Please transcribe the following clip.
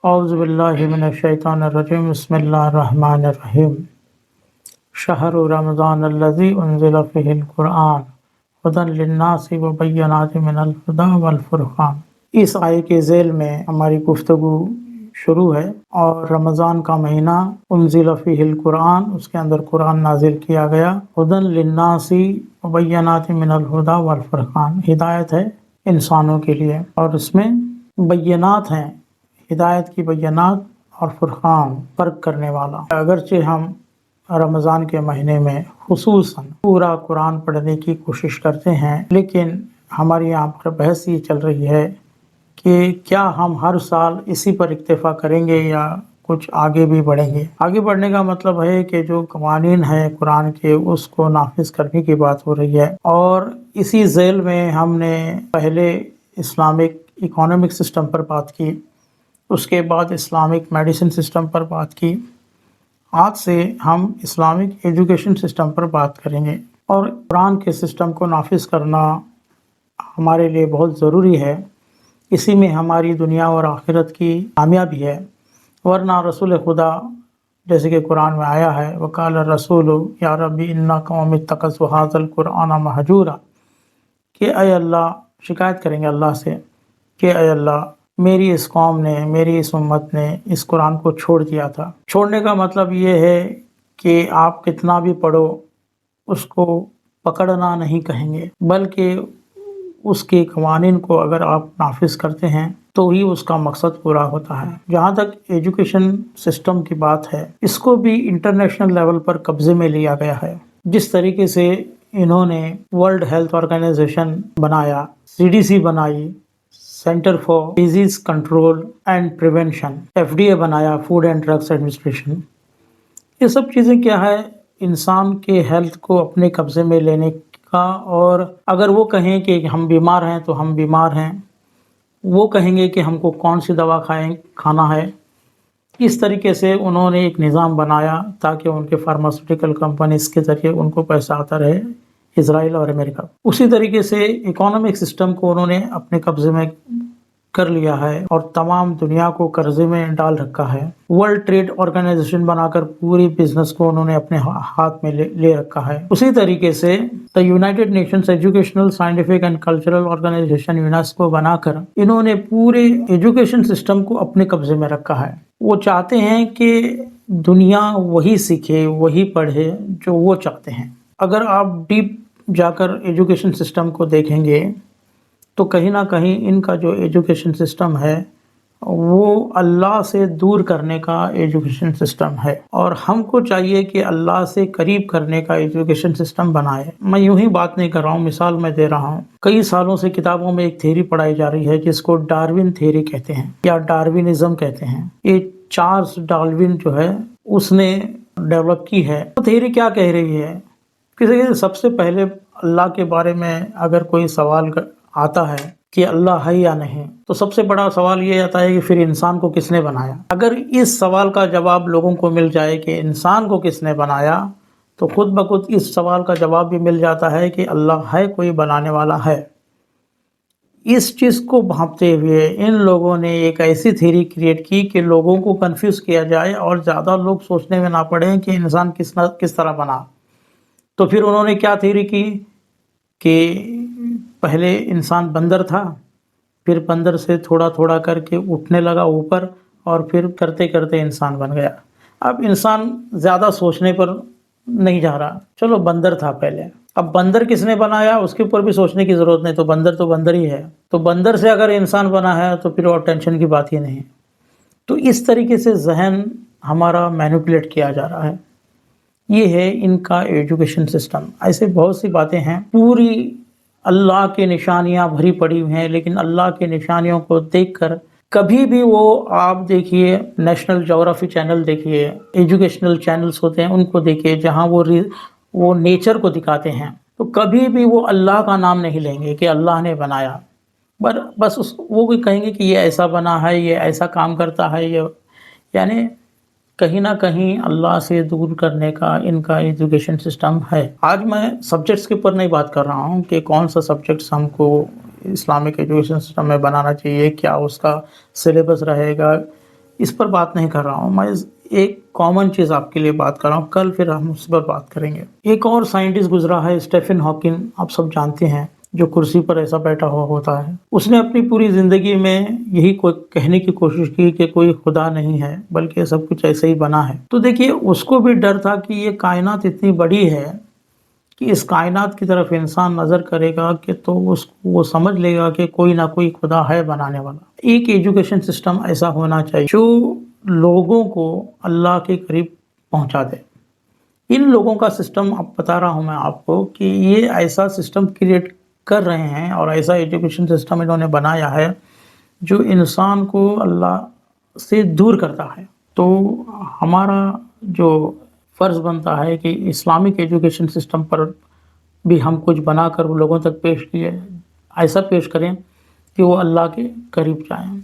اعوذ باللہ من الشیطان الرجیم بسم اللہ الرحمن الرحیم شہر رمضان الذی انزل فیہ القرآن ھدی للناس وبینات من الہدی والفرقان۔ اس آیے کے ذیل میں ہماری گفتگو شروع ہے، اور رمضان کا مہینہ انزل فیہ القرآن، اس کے اندر قرآن نازل کیا گیا، ھدی للناس وبینات من الہدی والفرقان، ہدایت ہے انسانوں کے لیے، اور اس میں بینات ہیں، ہدایت کی بینات اور فرقان، فرق کرنے والا۔ اگرچہ ہم رمضان کے مہینے میں خصوصاً پورا قرآن پڑھنے کی کوشش کرتے ہیں، لیکن ہماری یہاں پر بحث یہ چل رہی ہے کہ کیا ہم ہر سال اسی پر اکتفا کریں گے یا کچھ آگے بھی بڑھیں گے۔ آگے بڑھنے کا مطلب ہے کہ جو قوانین ہیں قرآن کے، اس کو نافذ کرنے کی بات ہو رہی ہے، اور اسی ذیل میں ہم نے پہلے اسلامک اکانومک سسٹم پر بات کی، اس کے بعد اسلامک میڈیسن سسٹم پر بات کی، آج سے ہم اسلامک ایجوکیشن سسٹم پر بات کریں گے۔ اور قرآن کے سسٹم کو نافذ کرنا ہمارے لیے بہت ضروری ہے، اسی میں ہماری دنیا اور آخرت کی کامیابی ہے، ورنہ رسول خدا جیسے کہ قرآن میں آیا ہے وقال الرسول یا ربی ان قوم اتخذوا ھذا القرآن مہجورا، کہ اے اللہ، شکایت کریں گے اللہ سے کہ اے اللہ، میری اس قوم نے، میری اس امت نے اس قرآن کو چھوڑ دیا تھا۔ چھوڑنے کا مطلب یہ ہے کہ آپ کتنا بھی پڑھو اس کو پکڑنا نہیں کہیں گے، بلکہ اس کے قوانین کو اگر آپ نافذ کرتے ہیں تو ہی اس کا مقصد پورا ہوتا ہے۔ جہاں تک ایجوکیشن سسٹم کی بات ہے، اس کو بھی انٹرنیشنل لیول پر قبضے میں لیا گیا ہے۔ جس طریقے سے انہوں نے ورلڈ ہیلتھ آرگنائزیشن بنایا، CDC بنائی، centre for disease control and prevention, FDA بنایا، فوڈ اینڈ ڈرگس ایڈمنسٹریشن، یہ سب چیزیں کیا ہے؟ انسان کے ہیلتھ کو اپنے قبضے میں لینے کا، اور اگر وہ کہیں کہ ہم بیمار ہیں تو ہم بیمار ہیں، وہ کہیں گے کہ ہم کو کون سی دوا کھانا ہے۔ اس طریقے سے انہوں نے ایک نظام بنایا تاکہ ان کے فارماسیوٹیکل کمپنیز کے ذریعے ان کو پیسہ آتا رہے، اسرائیل اور امریکہ۔ اسی طریقے سے اکانومک سسٹم کو انہوں نے اپنے قبضے میں کر لیا ہے اور تمام دنیا کو قرضے میں ڈال رکھا ہے۔ ورلڈ ٹریڈ آرگنائزیشن بنا کر پوری بزنس کو انہوں نے اپنے ہاتھ میں لے رکھا ہے۔ اسی طریقے سے the United Nations Educational, Scientific and Cultural Organization, UNESCO بنا کر انہوں نے پورے ایجوکیشن سسٹم کو اپنے قبضے میں رکھا ہے۔ وہ چاہتے ہیں کہ دنیا وہی سیکھے، وہی پڑھے جو وہ چاہتے ہیں۔ اگر آپ ڈیپ جا کر ایجوکیشن سسٹم کو دیکھیں گے تو کہیں نہ کہیں ان کا جو ایجوکیشن سسٹم ہے وہ اللہ سے دور کرنے کا ایجوکیشن سسٹم ہے، اور ہم کو چاہیے کہ اللہ سے قریب کرنے کا ایجوکیشن سسٹم بنائے۔ میں یوں ہی بات نہیں کر رہا ہوں، مثال میں دے رہا ہوں۔ کئی سالوں سے کتابوں میں ایک تھیوری پڑھائی جا رہی ہے جس کو ڈاروین تھیوری کہتے ہیں یا ڈاروینزم کہتے ہیں۔ یہ چارلس ڈاروین جو ہے اس نے ڈیولپ کی ہے۔ وہ تھیوری کیا کہہ رہی ہے؟ کسی سب سے پہلے اللہ کے بارے میں اگر کوئی سوال آتا ہے کہ اللہ ہے یا نہیں، تو سب سے بڑا سوال یہ آتا ہے کہ پھر انسان کو کس نے بنایا۔ اگر اس سوال کا جواب لوگوں کو مل جائے کہ انسان کو کس نے بنایا، تو خود بخود اس سوال کا جواب بھی مل جاتا ہے کہ اللہ ہے، کوئی بنانے والا ہے۔ اس چیز کو بھانپتے ہوئے ان لوگوں نے ایک ایسی تھیوری کریٹ کی کہ لوگوں کو کنفیوز کیا جائے اور زیادہ لوگ سوچنے میں نہ پڑیں کہ انسان کس طرح بنا۔ تو پھر انہوں نے کیا تھیوری کی کہ پہلے انسان بندر تھا، پھر بندر سے تھوڑا تھوڑا کر کے اٹھنے لگا اوپر، اور پھر کرتے کرتے انسان بن گیا۔ اب انسان زیادہ سوچنے پر نہیں جا رہا، چلو بندر تھا پہلے، اب بندر کس نے بنایا اس کے اوپر بھی سوچنے کی ضرورت نہیں، تو بندر ہی ہے۔ تو بندر سے اگر انسان بنا ہے تو پھر اور ٹینشن کی بات ہی نہیں۔ تو اس طریقے سے ذہن ہمارا مینیپولیٹ کیا جا رہا ہے۔ یہ ہے ان کا ایجوکیشن سسٹم۔ ایسے بہت سی باتیں ہیں، پوری اللہ کی نشانیاں بھری پڑی ہوئی ہیں، لیکن اللہ کی نشانیوں کو دیکھ کر کبھی بھی وہ آپ دیکھیے، نیشنل جغرافی چینل دیکھیے، ایجوکیشنل چینلز ہوتے ہیں ان کو دیکھیے، جہاں وہ نیچر کو دکھاتے ہیں، تو کبھی بھی وہ اللہ کا نام نہیں لیں گے کہ اللہ نے بنایا، بس وہ بھی کہیں گے کہ یہ ایسا بنا ہے، یہ ایسا کام کرتا ہے، یعنی کہیں نہ کہیں اللہ سے دور کرنے کا ان کا ایجوکیشن سسٹم ہے۔ آج میں سبجیکٹس کے اوپر نہیں بات کر رہا ہوں کہ کون سا سبجیکٹس ہم کو اسلامک ایجوکیشن سسٹم میں بنانا چاہیے، کیا اس کا سلیبس رہے گا، اس پر بات نہیں کر رہا ہوں، میں ایک کامن چیز آپ کے لیے بات کر رہا ہوں، کل پھر ہم اس پر بات کریں گے۔ ایک اور سائنٹسٹ گزرا ہے اسٹیفن ہاکنگ، آپ سب جانتے ہیں، جو کرسی پر ایسا بیٹھا ہوا ہوتا ہے۔ اس نے اپنی پوری زندگی میں یہی کہنے کی کوشش کی کہ کوئی خدا نہیں ہے بلکہ سب کچھ ایسے ہی بنا ہے۔ تو دیکھیے اس کو بھی ڈر تھا کہ یہ کائنات اتنی بڑی ہے کہ اس کائنات کی طرف انسان نظر کرے گا کہ تو وہ سمجھ لے گا کہ کوئی نہ کوئی خدا ہے بنانے والا۔ ایک ایجوکیشن سسٹم ایسا ہونا چاہیے جو لوگوں کو اللہ کے قریب پہنچا دے۔ ان لوگوں کا سسٹم اب بتا رہا ہوں میں آپ کو کہ یہ ایسا سسٹم کریٹ کر رہے ہیں اور ایسا ایجوکیشن سسٹم انہوں نے بنایا ہے جو انسان کو اللہ سے دور کرتا ہے۔ تو ہمارا جو فرض بنتا ہے کہ اسلامک ایجوکیشن سسٹم پر بھی ہم کچھ بنا کر لوگوں تک ایسا پیش کریں کہ وہ اللہ کے قریب جائیں۔